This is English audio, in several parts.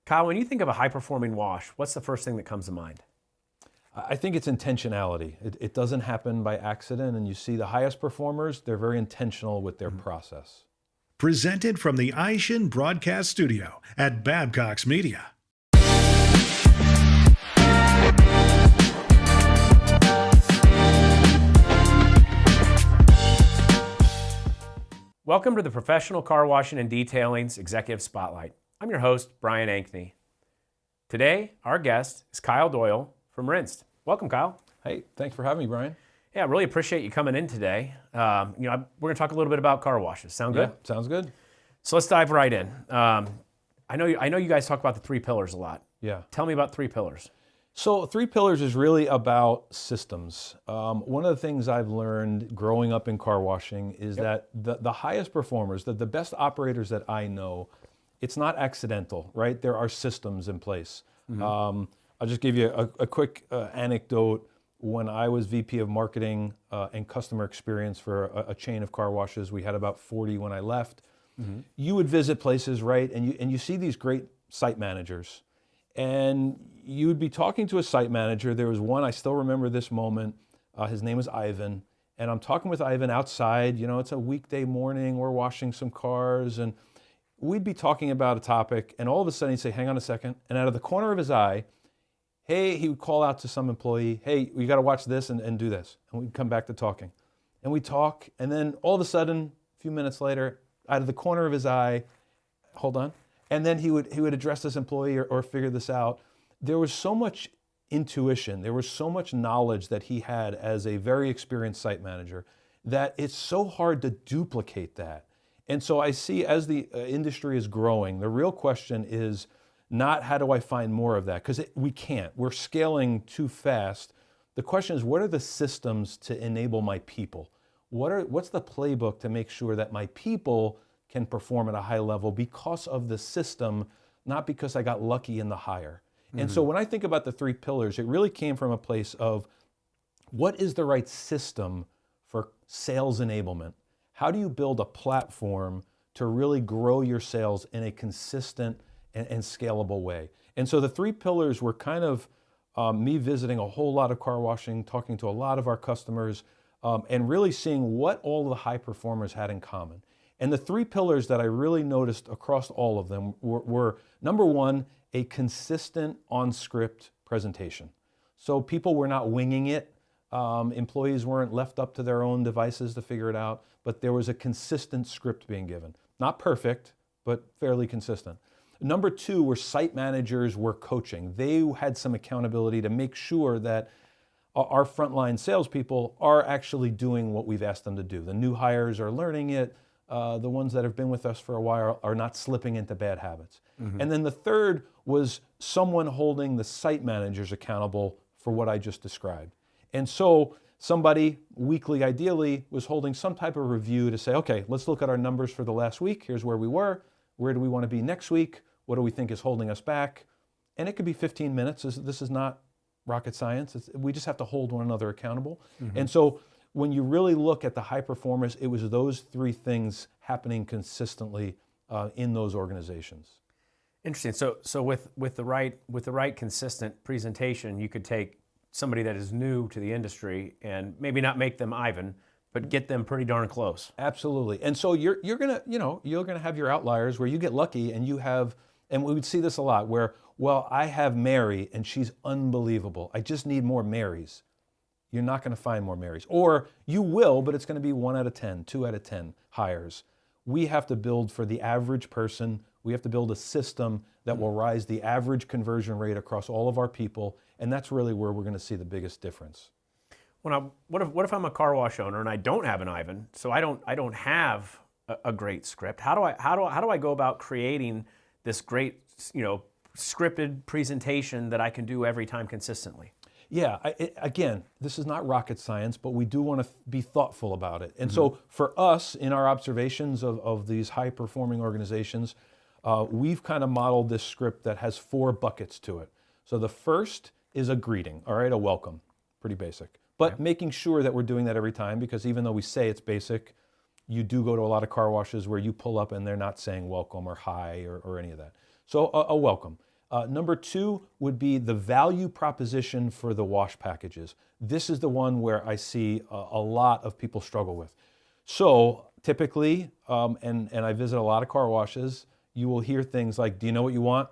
Kyle, when you think of a high-performing wash, what's the first thing that comes to mind? I think it's intentionality. It doesn't happen by accident, and you see the highest performers, they're very intentional with their process. Presented from the iShin Broadcast Studio at Babcock's Media. Welcome to the Professional Car Washing and Detailing's Executive Spotlight. I'm your host, Brian Ankney. Today, our guest is Kyle Doyle from Rinsed. Welcome, Kyle. Hey, thanks for having me, Brian. Yeah, I really appreciate you coming in today. We're going to talk a little bit about car washes. Sound good? Yeah, sounds good. So let's dive right in. I know you guys talk about the three pillars a lot. Yeah. Tell me about three pillars. So 3 pillars is really about systems. One of the things I've learned growing up in car washing is that the highest performers, the best operators that I know, it's not accidental, right? There are systems in place. I'll just give you a quick anecdote. When I was VP of Marketing and Customer Experience for a chain of car washes, we had about 40 when I left. You would visit places, right? And you see these great site managers. And you would be talking to a site manager. There was one, I still remember this moment. His name was Ivan. And I'm talking with Ivan outside. You know, it's a weekday morning. We're washing some cars. And we'd be talking about a topic. And all of a sudden he'd say, hang on a second. And out of the corner of his eye, hey, he would call out to some employee, hey, you got to watch this and do this. And we'd come back to talking. And we'd talk. And then all of a sudden, a few minutes later, out of the corner of his eye, hold on. And then he would address this employee or figure this out. There was so much intuition, there was so much knowledge that he had as a very experienced site manager that it's so hard to duplicate that. And so I see as the industry is growing, the real question is not how do I find more of that? Because we can't. We're scaling too fast. The question is, what are the systems to enable my people? What's the playbook to make sure that my people can perform at a high level because of the system, not because I got lucky in the hire. And so when I think about the 3 pillars, it really came from a place of what is the right system for sales enablement? How do you build a platform to really grow your sales in a consistent and scalable way? And so the 3 pillars were kind of me visiting a whole lot of car washing, talking to a lot of our customers, and really seeing what all the high performers had in common. And the 3 pillars that I really noticed across all of them were number 1, a consistent on-script presentation. So people were not winging it. Employees weren't left up to their own devices to figure it out, but there was a consistent script being given. Not perfect, but fairly consistent. Number 2 were site managers were coaching. They had some accountability to make sure that our frontline salespeople are actually doing what we've asked them to do. The new hires are learning it. The ones that have been with us for a while are not slipping into bad habits. And then the third was someone holding the site managers accountable for what I just described. And so somebody weekly, ideally, was holding some type of review to say, okay, let's look at our numbers for the last week. Here's where we were. Where do we want to be next week? What do we think is holding us back? And it could be 15 minutes. This is not rocket science. We just have to hold one another accountable. And so when you really look at the high performers, it was those 3 things happening consistently in those organizations. Interesting. So with the right consistent presentation, you could take somebody that is new to the industry and maybe not make them Ivan, but get them pretty darn close. Absolutely. And so you're gonna have your outliers where you get lucky and you have, and we would see this a lot where, well, I have Mary and she's unbelievable. I just need more Marys. You're not going to find more Marys. Or you will, but it's going to be 1 out of 10, 2 out of 10 hires. We have to build for the average person. We have to build a system that will rise the average conversion rate across all of our people. And that's really where we're going to see the biggest difference. What if I'm a car wash owner and I don't have an Ivan, so I don't have a great script? How do I go about creating this great, scripted presentation that I can do every time consistently? Yeah, again, this is not rocket science, but we do want to be thoughtful about it. And so for us, in our observations of these high-performing organizations, we've kind of modeled this script that has 4 buckets to it. So the first is a greeting, all right, a welcome, pretty basic. But making sure that we're doing that every time, because even though we say it's basic, you do go to a lot of car washes where you pull up and they're not saying welcome or hi or any of that. So a welcome. Number 2 would be the value proposition for the wash packages. This is the one where I see a lot of people struggle with. So typically, and I visit a lot of car washes, you will hear things like, do you know what you want?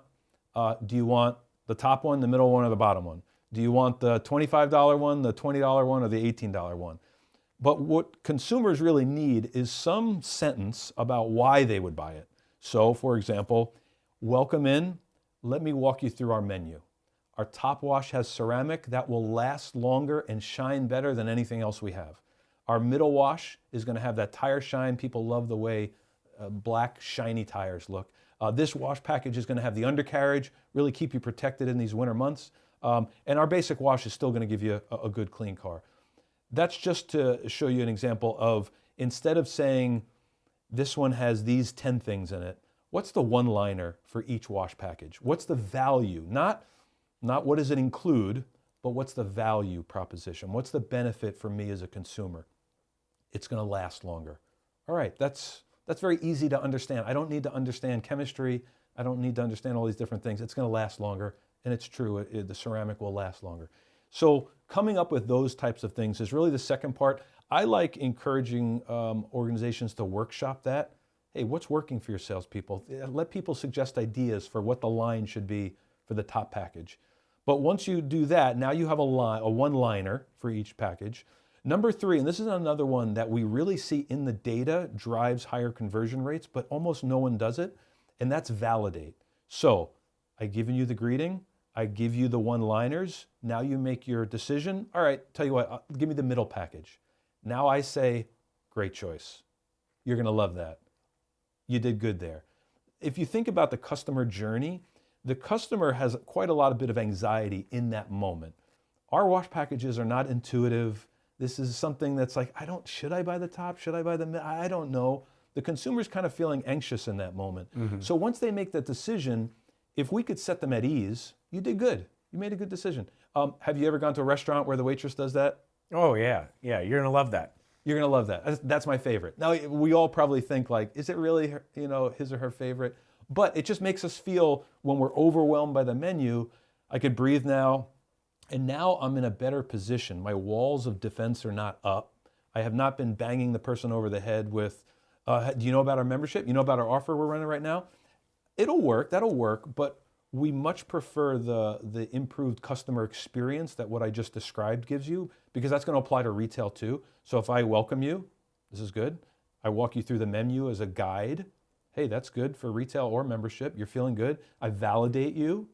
Do you want the top one, the middle one, or the bottom one? Do you want the $25 one, the $20 one, or the $18 one? But what consumers really need is some sentence about why they would buy it. So, for example, welcome in. Let me walk you through our menu. Our top wash has ceramic that will last longer and shine better than anything else we have. Our middle wash is going to have that tire shine. People love the way black, shiny tires look. This wash package is going to have the undercarriage, really keep you protected in these winter months. And our basic wash is still going to give you a good, clean car. That's just to show you an example of, instead of saying this one has these 10 things in it, what's the one-liner for each wash package? What's the value? Not what does it include, but what's the value proposition? What's the benefit for me as a consumer? It's going to last longer. All right, that's very easy to understand. I don't need to understand chemistry. I don't need to understand all these different things. It's going to last longer, and it's true. The ceramic will last longer. So coming up with those types of things is really the second part. I like encouraging organizations to workshop that. Hey, what's working for your salespeople? Let people suggest ideas for what the line should be for the top package. But once you do that, now you have a one-liner for each package. Number 3, and this is another one that we really see in the data drives higher conversion rates, but almost no one does it, and that's validate. So I've given you the greeting, I give you the one-liners, now you make your decision. All right, tell you what, give me the middle package. Now I say, great choice. You're going to love that. You did good there. If you think about the customer journey, the customer has quite a bit of anxiety in that moment. Our wash packages are not intuitive. This is something that's like, should I buy the top? Should I buy the middle? I don't know. The consumer's kind of feeling anxious in that moment. Mm-hmm. So once they make that decision, if we could set them at ease, you did good. You made a good decision. Have you ever gone to a restaurant where the waitress does that? Oh, yeah. Yeah, you're going to love that. You're going to love that. That's my favorite. Now, we all probably think like, is it really his or her favorite? But it just makes us feel, when we're overwhelmed by the menu, I could breathe now. And now I'm in a better position. My walls of defense are not up. I have not been banging the person over the head with, do you know about our membership? You know about our offer we're running right now? It'll work, that'll work, but we much prefer the improved customer experience that what I just described gives you, because that's going to apply to retail too. So if I welcome you, this is good. I walk you through the menu as a guide. Hey, that's good for retail or membership. You're feeling good. I validate you.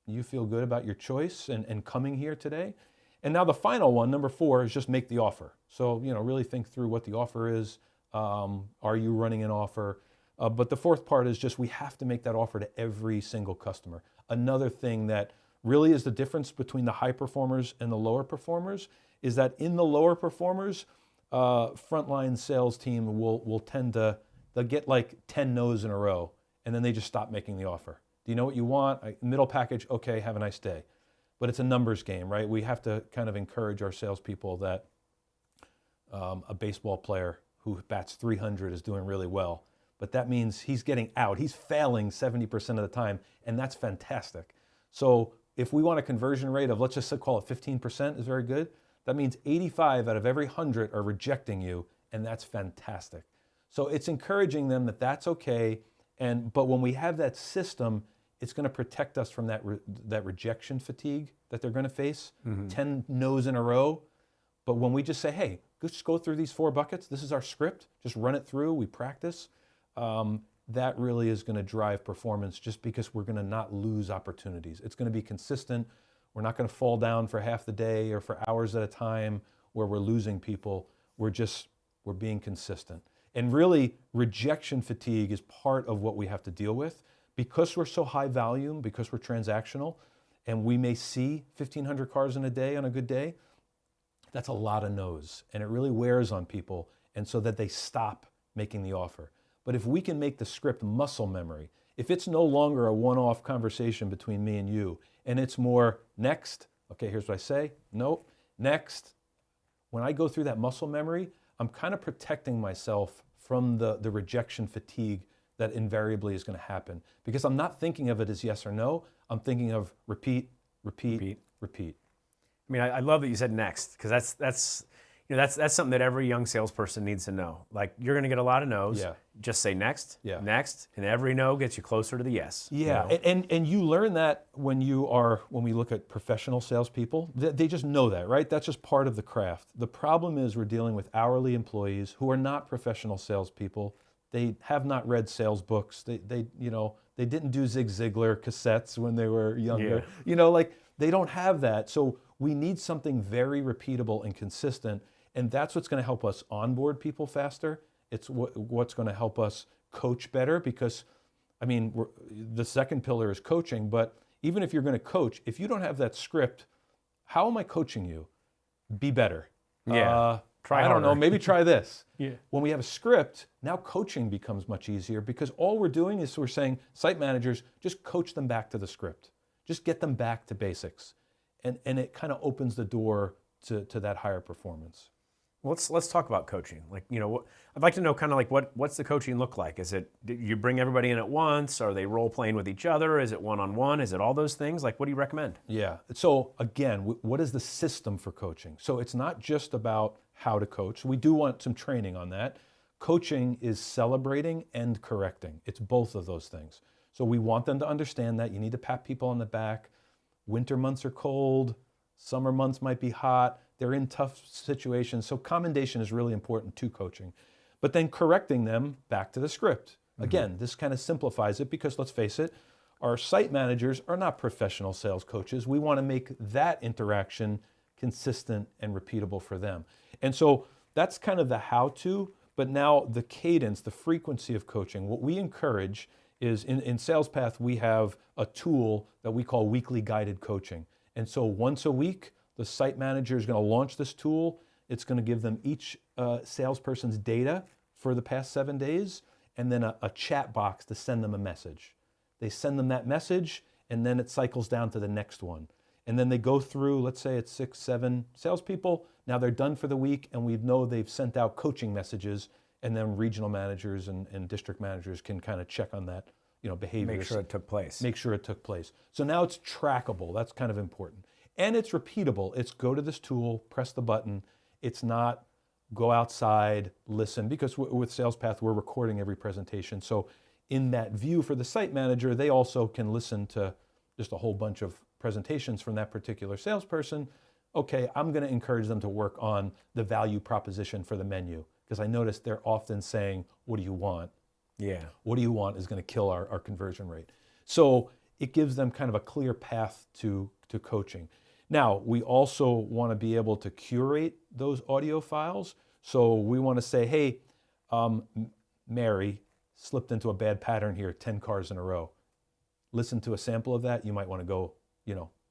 You feel good about your choice and coming here today. And now the final one, number 4, is just make the offer. So, really think through what the offer is. Are you running an offer? But the fourth part is just, we have to make that offer to every single customer. Another thing that really is the difference between the high performers and the lower performers is that in the lower performers, frontline sales team will tend to, they'll get like 10 no's in a row, and then they just stop making the offer. Do you know what you want? Middle package, okay, have a nice day. But it's a numbers game, right? We have to kind of encourage our salespeople that a baseball player who bats 300 is doing really well. But that means he's getting out. He's failing 70% of the time, and that's fantastic. So if we want a conversion rate of, let's just call it 15% is very good, that means 85 out of every 100 are rejecting you, and that's fantastic. So it's encouraging them that that's okay, but when we have that system, it's going to protect us from that rejection fatigue that they're going to face, 10 no's in a row. But when we just say, hey, just go through these 4 buckets, this is our script, just run it through, we practice, that really is going to drive performance, just because we're going to not lose opportunities. It's going to be consistent. We're not going to fall down for half the day or for hours at a time where we're losing people. We're being consistent. And really, rejection fatigue is part of what we have to deal with. Because we're so high volume, because we're transactional, and we may see 1,500 cars in a day on a good day, that's a lot of no's. And it really wears on people, and so that they stop making the offer. But if we can make the script muscle memory, if it's no longer a one-off conversation between me and you, and it's more, next, okay, here's what I say, nope, next. When I go through that muscle memory, I'm kind of protecting myself from the rejection fatigue that invariably is going to happen, because I'm not thinking of it as yes or no. I'm thinking of repeat. I mean, I love that you said next, because that's something that every young salesperson needs to know. Like, you're going to get a lot of no's. Yeah. Just say next, Yeah. next, and every no gets you closer to the yes. Yeah, You know? and you learn that when we look at professional salespeople, they just know that, right? That's just part of the craft. The problem is we're dealing with hourly employees who are not professional salespeople. They have not read sales books. They didn't do Zig Ziglar cassettes when they were younger. Yeah. They don't have that. So we need something very repeatable and consistent, and that's what's going to help us onboard people faster. It's what's going to help us coach better, because, I mean, the second pillar is coaching, but even if you're going to coach, if you don't have that script, how am I coaching you? Be better. Yeah. Try I don't know, harder. maybe try this. Yeah. When we have a script, now coaching becomes much easier, because all we're doing is we're saying, site managers, just coach them back to the script. Just get them back to basics. And it kind of opens the door to that higher performance. Let's talk about coaching. I'd like to know kind of like what's the coaching look like? Is it you bring everybody in at once? Are they role playing with each other? Is it one-on-one? Is it all those things? Like, what do you recommend? Yeah. So again, what is the system for coaching? So it's not just about how to coach. We do want some training on that. Coaching is celebrating and correcting. It's both of those things. So we want them to understand that. You need to pat people on the back. Winter months are cold. Summer months might be hot. They're in tough situations. So commendation is really important to coaching. But then correcting them back to the script. Again, this kind of simplifies it, because let's face it, our site managers are not professional sales coaches. We want to make that interaction consistent and repeatable for them. And so that's kind of the how-to, but now the cadence, the frequency of coaching. What we encourage is in SalesPath, we have a tool that we call weekly guided coaching. And so once a week, the site manager is going to launch this tool. It's going to give them each salesperson's data for the past 7 days, and then a chat box to send them a message. They send them that message, and then it cycles down to the next one. And then they go through, let's say it's 6, 7 salespeople. Now they're done for the week, and we know they've sent out coaching messages, and then regional managers and district managers can kind of check on that, behavior. Make sure it took place. Make sure it took place. So now it's trackable. That's kind of important. And it's repeatable. It's go to this tool, press the button. It's not go outside, listen, because with SalesPath, we're recording every presentation. So in that view for the site manager, they also can listen to just a whole bunch of presentations from that particular salesperson. Okay, I'm going to encourage them to work on the value proposition for the menu, because I noticed they're often saying, what do you want? Yeah. What do you want is going to kill our conversion rate. So it gives them kind of a clear path to coaching. Now, we also want to be able to curate those audio files. So we want to say, hey, Mary slipped into a bad pattern here, 10 cars in a row. Listen to a sample of that. You might want to go,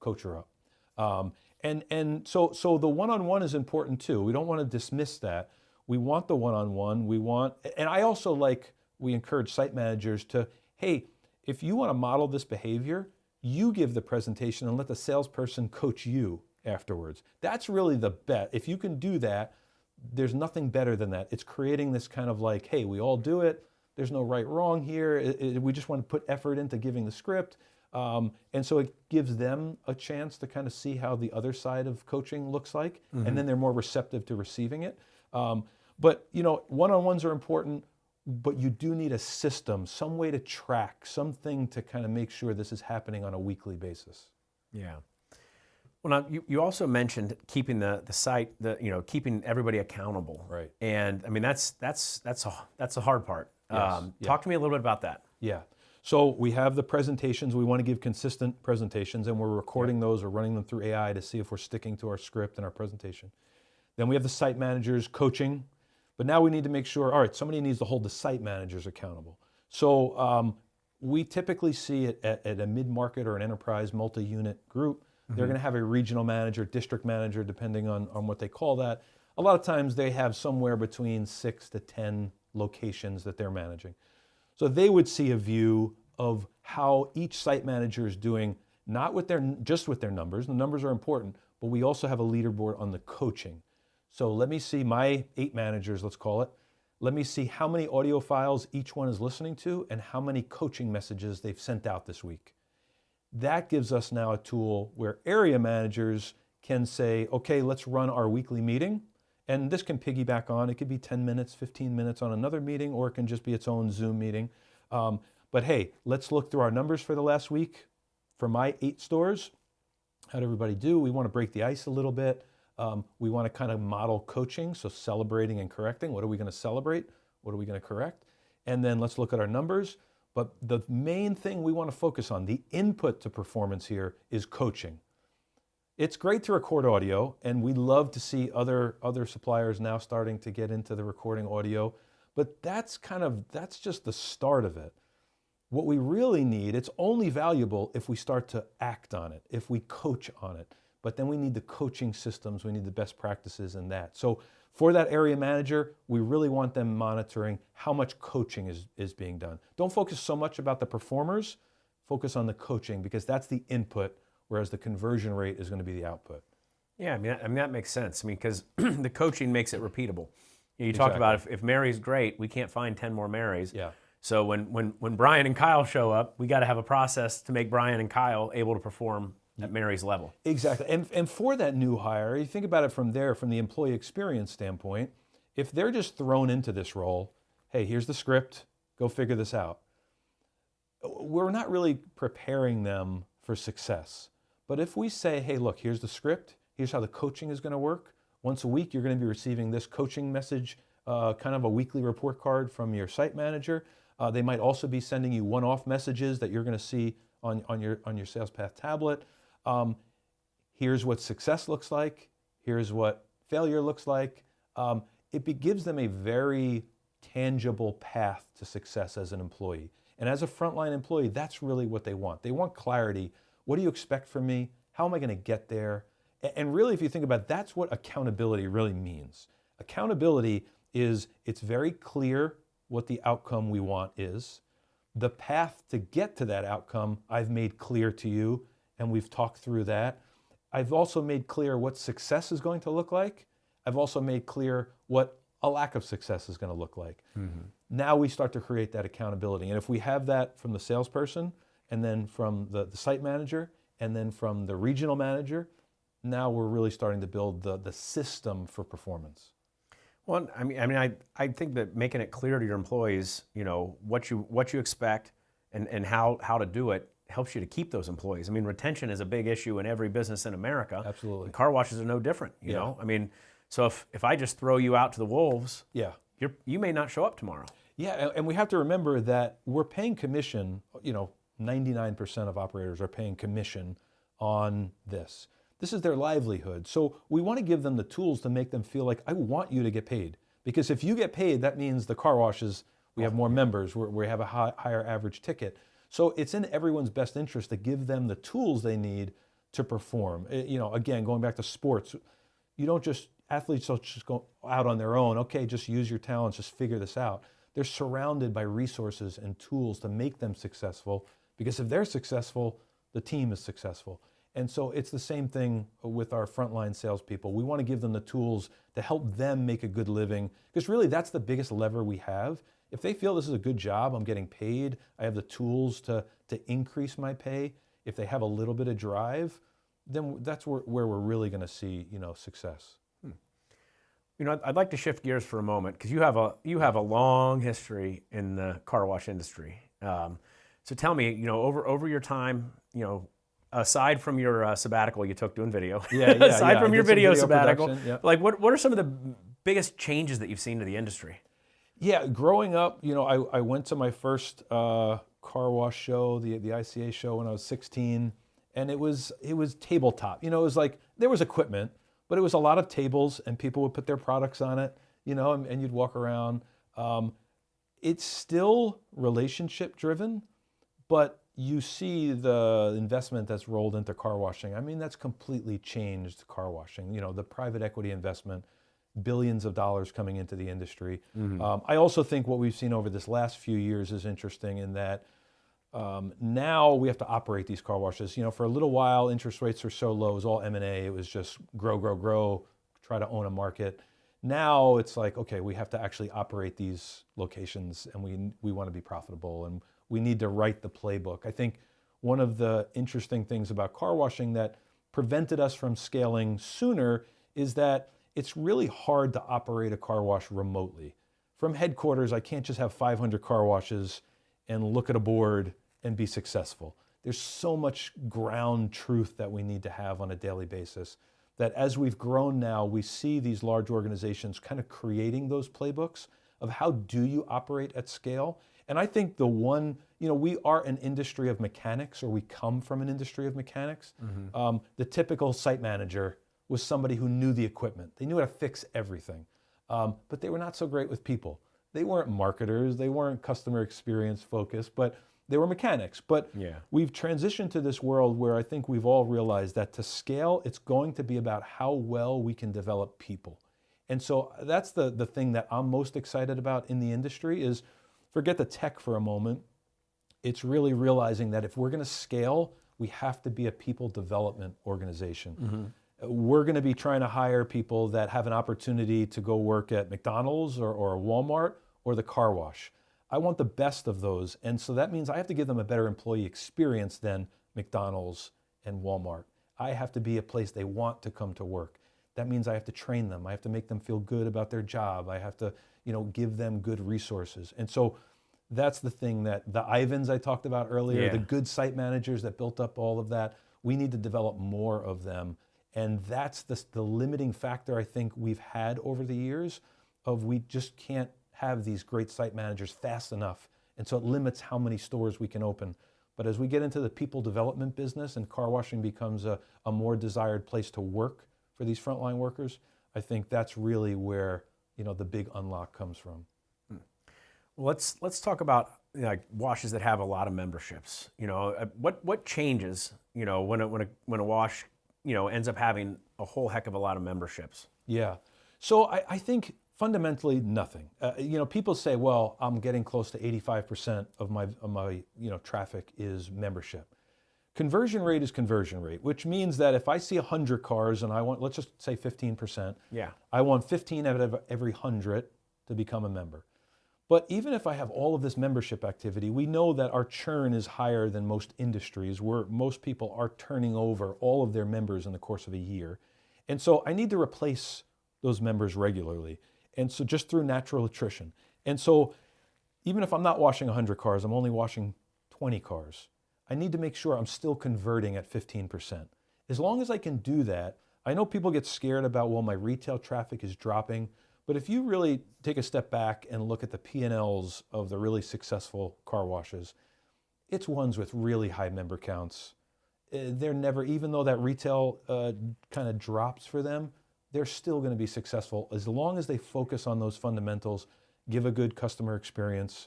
coach her up. And so the one-on-one is important too. We don't want to dismiss that. We want the one-on-one. We encourage site managers to, hey, if you want to model this behavior, you give the presentation and let the salesperson coach you afterwards. That's really the bet. If you can do that, there's nothing better than that. It's creating this kind of like, hey, we all do it. There's no right, wrong here. We just want to put effort into giving the script. And so it gives them a chance to kind of see how the other side of coaching looks like. And then they're more receptive to receiving it. But one-on-ones are important, but you do need a system, some way to track, something to kind of make sure this is happening on a weekly basis. Yeah. Well, now you also mentioned keeping the site, keeping everybody accountable. Right. And I mean that's a hard part. Yes. Talk to me a little bit about that. Yeah. So we have the presentations. We want to give consistent presentations, and we're recording those or running them through AI to see if we're sticking to our script and our presentation. Then we have the site managers coaching, but now we need to make sure, all right, somebody needs to hold the site managers accountable. So we typically see it at a mid-market or an enterprise multi-unit group. They're going to have a regional manager, district manager, depending on what they call that. A lot of times they have somewhere between 6 to 10 locations that they're managing. So they would see a view of how each site manager is doing, not with just with their numbers. The numbers are important, but we also have a leaderboard on the coaching. So let me see my 8 managers, let's call it. Let me see how many audio files each one is listening to and how many coaching messages they've sent out this week. That gives us now a tool where area managers can say, okay, let's run our weekly meeting. And this can piggyback on, it could be 10 minutes, 15 minutes on another meeting, or it can just be its own Zoom meeting. But hey, let's look through our numbers for the last week. For my 8 stores, how'd everybody do? We want to break the ice a little bit. We want to kind of model coaching, so celebrating and correcting. What are we going to celebrate? What are we going to correct? And then let's look at our numbers. But the main thing we want to focus on, the input to performance here, is coaching. It's great to record audio, and we love to see other suppliers now starting to get into the recording audio, but that's just the start of it. What we really need, it's only valuable if we start to act on it, if we coach on it. But then we need the coaching systems, we need the best practices in that. So for that area manager, we really want them monitoring how much coaching is being done. Don't focus so much about the performers, focus on the coaching, because that's the input, whereas the conversion rate is going to be the output. Yeah, I mean that makes sense. I mean, because the coaching makes it repeatable. You talked about if Mary's great, we can't find 10 more Marys. Yeah. So when Brian and Kyle show up, we got to have a process to make Brian and Kyle able to perform at Mary's level. Exactly. And for that new hire, you think about it from the employee experience standpoint, if they're just thrown into this role, hey, here's the script, go figure this out. We're not really preparing them for success. But if we say, hey, look, here's the script, here's how the coaching is going to work. Once a week, you're going to be receiving this coaching message, kind of a weekly report card from your site manager. They might also be sending you one-off messages that you're going to see on your Sales Path tablet. Here's what success looks like. Here's what failure looks like. It gives them a very tangible path to success as an employee. And as a frontline employee, that's really what they want. They want clarity. What do you expect from me? How am I going to get there? And really, if you think about it, that's what accountability really means. Accountability is, it's very clear what the outcome we want is. The path to get to that outcome, I've made clear to you, and we've talked through that. I've also made clear what success is going to look like. I've also made clear what a lack of success is going to look like. Mm-hmm. Now we start to create that accountability. And if we have that from the salesperson, and then from the site manager, and then from the regional manager, now we're really starting to build the system for performance. Well, I think that making it clear to your employees, what you expect and how to do it helps you to keep those employees. I mean, retention is a big issue in every business in America. Absolutely. And car washes are no different, you know? I mean, so if I just throw you out to the wolves, you may not show up tomorrow. Yeah, and we have to remember that we're paying commission, 99% of operators are paying commission on this. This is their livelihood. So we want to give them the tools to make them feel like, I want you to get paid. Because if you get paid, that means the car washes, we have more members, we have a higher average ticket. So it's in everyone's best interest to give them the tools they need to perform. Again, going back to sports, athletes don't just go out on their own, okay, just use your talents, just figure this out. They're surrounded by resources and tools to make them successful, because if they're successful, the team is successful. And so it's the same thing with our frontline salespeople. We want to give them the tools to help them make a good living, because really that's the biggest lever we have. If they feel this is a good job, I'm getting paid, I have the tools to increase my pay, if they have a little bit of drive, then that's where we're really going to see, success. I'd like to shift gears for a moment, because you have a long history in the car wash industry. So tell me, over your time, aside from your sabbatical you took doing video, aside from your video sabbatical, like what are some of the biggest changes that you've seen to the industry? Yeah, growing up, I went to my first car wash show, the ICA show, when I was 16, and it was tabletop. It was like there was equipment, but it was a lot of tables, and people would put their products on it, and you'd walk around. It's still relationship driven, but you see the investment that's rolled into car washing. I mean, that's completely changed car washing. The private equity investment, billions of dollars coming into the industry. Mm-hmm. I also think what we've seen over this last few years is interesting in that now we have to operate these car washes. For a little while, interest rates were so low, it was all M&A. It was just grow, try to own a market. Now it's like, okay, we have to actually operate these locations, and we want to be profitable, and we need to write the playbook. I think one of the interesting things about car washing that prevented us from scaling sooner is that it's really hard to operate a car wash remotely. From headquarters, I can't just have 500 car washes and look at a board and be successful. There's so much ground truth that we need to have on a daily basis that as we've grown now, we see these large organizations kind of creating those playbooks of how do you operate at scale. And I think the one, we are an industry of mechanics, or we come from an industry of mechanics. The typical site manager was somebody who knew the equipment. They knew how to fix everything, but they were not so great with people. They weren't marketers, they weren't customer experience focused, but they were mechanics. But we've transitioned to this world where I think we've all realized that to scale, it's going to be about how well we can develop people. And so that's the thing that I'm most excited about in the industry is, forget the tech for a moment. It's really realizing that if we're going to scale, we have to be a people development organization. We're going to be trying to hire people that have an opportunity to go work at McDonald's or Walmart or the car wash. I want the best of those. And so that means I have to give them a better employee experience than McDonald's and Walmart. I have to be a place they want to come to work. That means I have to train them. I have to make them feel good about their job. I have to, give them good resources. And so that's the thing that the Ivans I talked about earlier, the good site managers that built up all of that, we need to develop more of them. And that's the limiting factor I think we've had over the years of we just can't have these great site managers fast enough. And so it limits how many stores we can open. But as we get into the people development business and car washing becomes a more desired place to work for these frontline workers, I think that's really where the big unlock comes from. Well, let's talk about washes that have a lot of memberships. What changes when a wash ends up having a whole heck of a lot of memberships? Yeah. So I think fundamentally nothing. People say, well, I'm getting close to 85% of my traffic is membership. Conversion rate is conversion rate, which means that if I see 100 cars and I want, let's just say 15%, I want 15 out of every 100 to become a member. But even if I have all of this membership activity, we know that our churn is higher than most industries, where most people are turning over all of their members in the course of a year. And so I need to replace those members regularly. And so just through natural attrition. And so even if I'm not washing 100 cars, I'm only washing 20 cars. I need to make sure I'm still converting at 15%. As long as I can do that, I know people get scared about, well, my retail traffic is dropping. But if you really take a step back and look at the P&Ls of the really successful car washes, it's ones with really high member counts. They're never, even though that retail kind of drops for them, they're still going to be successful as long as they focus on those fundamentals, give a good customer experience.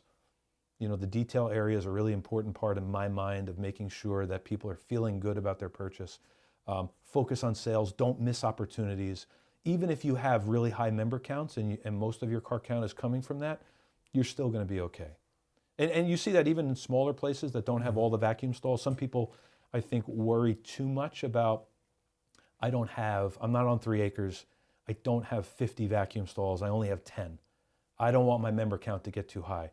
The detail area is a really important part in my mind of making sure that people are feeling good about their purchase. Focus on sales, don't miss opportunities. Even if you have really high member counts and most of your car count is coming from that, you're still going to be okay. And you see that even in smaller places that don't have all the vacuum stalls. Some people, I think, worry too much about, I'm not on 3 acres, I don't have 50 vacuum stalls, I only have 10. I don't want my member count to get too high.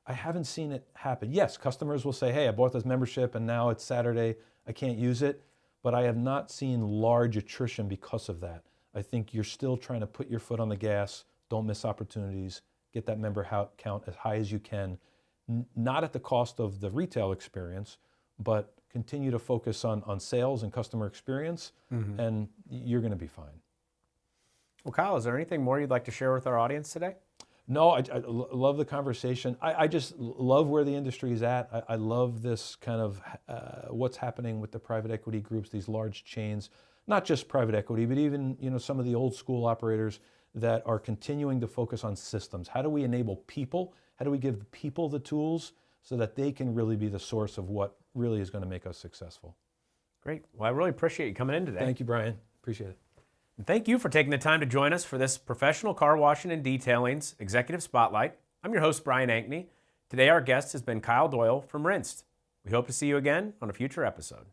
I haven't seen it happen. Yes, customers will say, hey, I bought this membership and now it's Saturday, I can't use it. But I have not seen large attrition because of that. I think you're still trying to put your foot on the gas, don't miss opportunities, get that member count as high as you can, not at the cost of the retail experience, but continue to focus on sales and customer experience, and you're going to be fine. Well, Kyle, is there anything more you'd like to share with our audience today? No, I love the conversation. I just love where the industry is at. I love this kind of what's happening with the private equity groups, these large chains, not just private equity, but even some of the old school operators that are continuing to focus on systems. How do we enable people? How do we give people the tools so that they can really be the source of what really is going to make us successful? Great. Well, I really appreciate you coming in today. Thank you, Brian. Appreciate it. And thank you for taking the time to join us for this Professional Car Washing and Detailing's Executive Spotlight. I'm your host, Brian Ankney. Today our guest has been Kyle Doyle from Rinsed. We hope to see you again on a future episode.